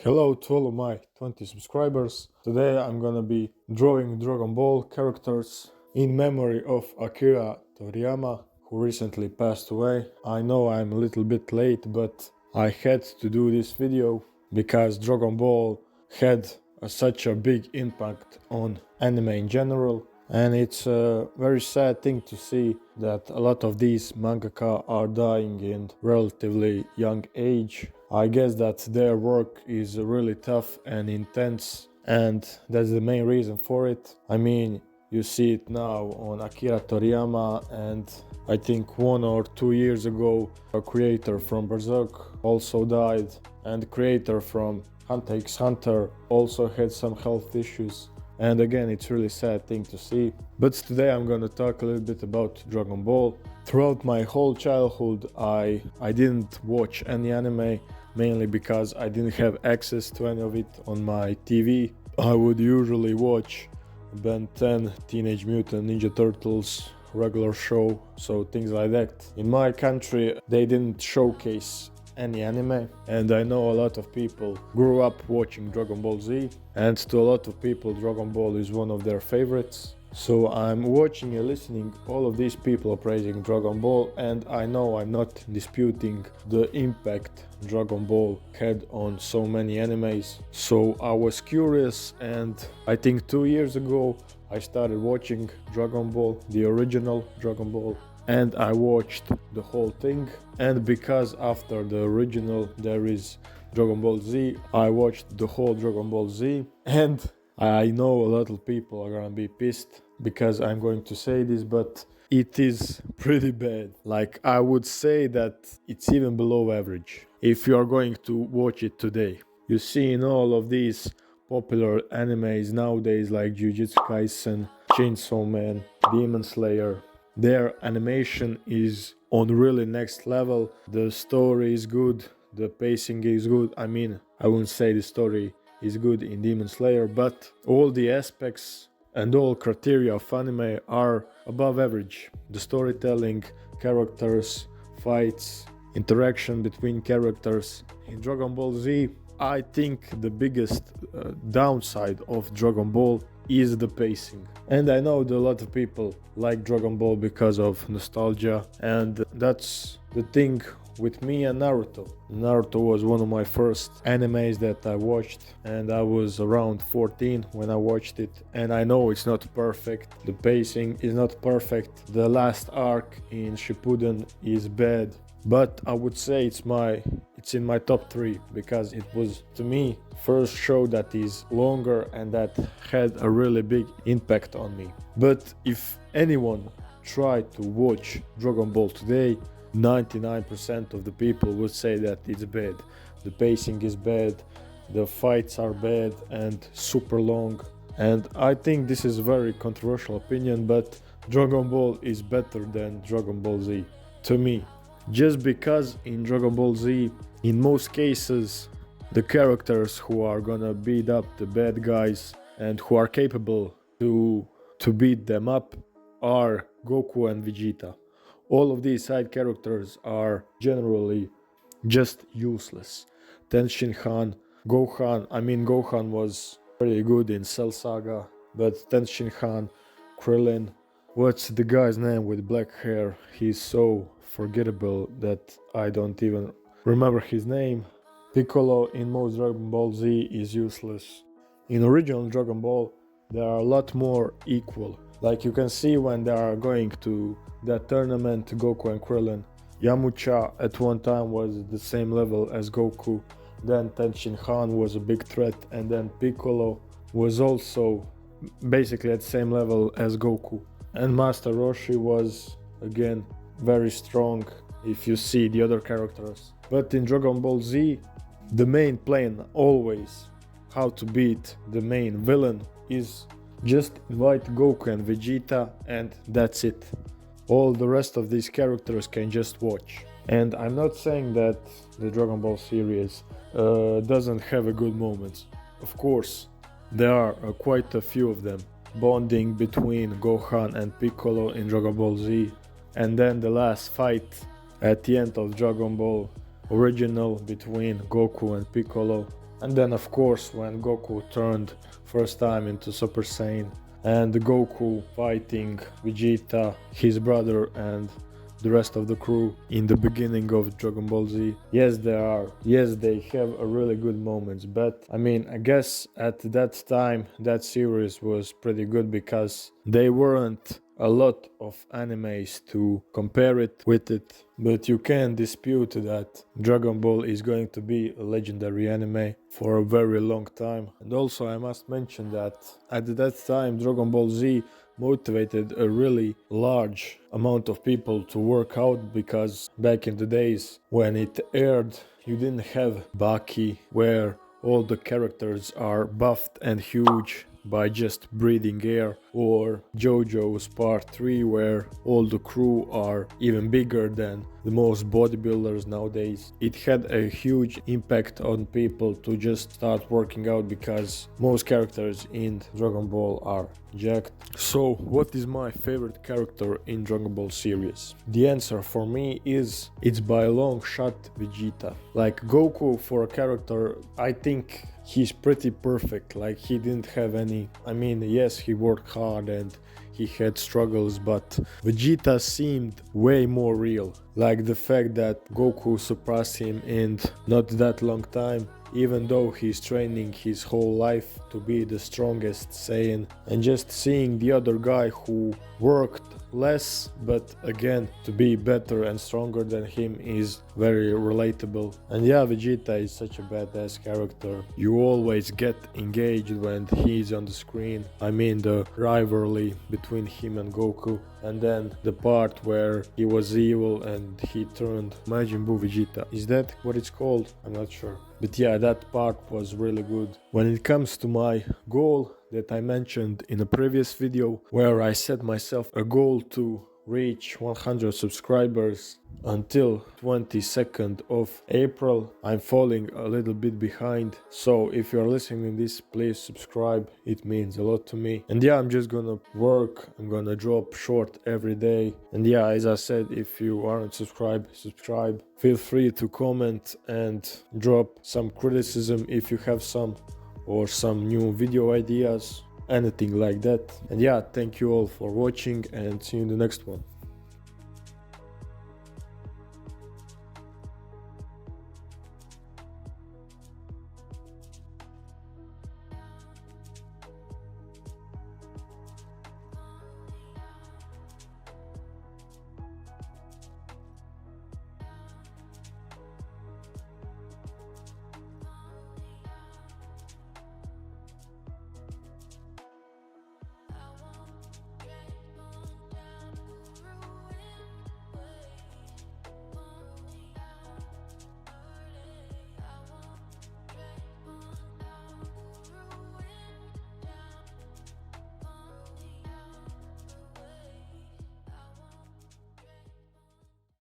Hello to all of my 20 subscribers. Today I'm gonna be drawing Dragon Ball characters in memory of Akira Toriyama, who recently passed away. I know I'm a little bit late, but I had to do this video because Dragon Ball had such a big impact on anime in general. And it's a very sad thing to see that a lot of these mangaka are dying in relatively young age. I guess that their work is really tough and intense, and that's the main reason for it. I mean, you see it now on Akira Toriyama, and I think 1 or 2 years ago a creator from Berserk also died, and the creator from Hunter x Hunter also had some health issues. And again, it's really sad thing to see. But today I'm gonna talk a little bit about Dragon Ball. Throughout my whole childhood, I didn't watch any anime, mainly because I didn't have access to any of it on my TV. I would usually watch Ben 10, Teenage Mutant Ninja Turtles, regular show, so things like that. In my country, they didn't showcase any anime, and I know a lot of people grew up watching Dragon Ball Z, and to a lot of people Dragon Ball is one of their favorites. So I'm watching and listening all of these people praising Dragon Ball, and I know I'm not disputing the impact Dragon Ball had on so many animes. So I was curious, and I think 2 years ago I started watching Dragon Ball, the original Dragon Ball, and I watched the whole thing. And because after the original there is Dragon Ball Z, I watched the whole Dragon Ball Z. And I know a lot of people are gonna be pissed because I'm going to say this, but it is pretty bad. Like, I would say that it's even below average if you are going to watch it today. You see in all of these popular animes nowadays like Jujutsu Kaisen, Chainsaw Man, Demon Slayer, their animation is on really next level. The story is good, the pacing is good. I mean, I wouldn't say the story is good in Demon Slayer, but all the aspects and all criteria of anime are above average. The storytelling, characters, fights, interaction between characters. In Dragon Ball Z, I think the biggest downside of Dragon Ball is the pacing. And I know that a lot of people like Dragon Ball because of nostalgia, and that's the thing with me and Naruto. Naruto was one of my first animes that I watched, and I was around 14 when I watched it. And I know it's not perfect, the pacing is not perfect, the last arc in Shippuden is bad, but I would say it's in my top 3 because it was, to me, first show that is longer and that had a really big impact on me. But if anyone tried to watch Dragon Ball today, 99% of the people would say that it's bad. The pacing is bad, the fights are bad and super long. And I think this is a very controversial opinion, but Dragon Ball is better than Dragon Ball Z, to me. Just because in Dragon Ball Z, in most cases, the characters who are gonna beat up the bad guys and who are capable to beat them up are Goku and Vegeta. All of these side characters are generally just useless. Tenshinhan, Gohan was pretty good in Cell Saga, but Tenshinhan, Krillin, what's the guy's name with black hair? He's so forgettable that I don't even remember his name. Piccolo in most Dragon Ball Z is useless. In original Dragon Ball, they are a lot more equal. Like you can see when they are going to that tournament, Goku and Krillin, Yamcha at one time was the same level as Goku, then Tenshinhan was a big threat, and then Piccolo was also basically at the same level as Goku. And Master Roshi was again very strong if you see the other characters. But in Dragon Ball Z, the main plan always how to beat the main villain is just invite Goku and Vegeta, and that's it. All the rest of these characters can just watch. And I'm not saying that the Dragon Ball series doesn't have a good moments. Of course, there are quite a few of them. Bonding between Gohan and Piccolo in Dragon Ball Z, and then the last fight at the end of Dragon Ball original between Goku and Piccolo. And then of course when Goku turned first time into Super Saiyan, and Goku fighting Vegeta, his brother, and the rest of the crew in the beginning of Dragon Ball Z. Yes, they have a really good moments, but I mean, I guess at that time that series was pretty good because they weren't a lot of animes to compare it with it. But you can't dispute that Dragon Ball is going to be a legendary anime for a very long time. And also I must mention that at that time Dragon Ball Z motivated a really large amount of people to work out, because back in the days when it aired you didn't have Baki, where all the characters are buffed and huge by just breathing air, or JoJo's Part 3, where all the crew are even bigger than the most bodybuilders nowadays. It had a huge impact on people to just start working out, because most characters in Dragon Ball are jacked. So what is my favorite character in Dragon Ball series? The answer for me is, it's by a long shot Vegeta. Like Goku, for a character, I think he's pretty perfect. Like he didn't have any, I mean, yes, he worked hard and he had struggles, but Vegeta seemed way more real. Like the fact that Goku surpassed him in not that long time, even though he's training his whole life to be the strongest Saiyan, and just seeing the other guy who worked less but again to be better and stronger than him is very relatable. And yeah, Vegeta is such a badass character. You always get engaged when he's on the screen. I mean, the rivalry between him and Goku, and then the part where he was evil and he turned Majin Buu Vegeta. Is that what it's called? I'm not sure. But yeah, that part was really good. When it comes to my goal that I mentioned in a previous video, where I set myself a goal to reach 100 subscribers until 22nd of April, I'm falling a little bit behind. So if you're listening to this, please subscribe, it means a lot to me. And yeah, I'm just gonna work, I'm gonna drop short every day. And yeah, as I said, if you aren't subscribed, subscribe. Feel free to comment and drop some criticism if you have some, or some new video ideas, anything like that. And yeah, thank you all for watching, and see you in the next one.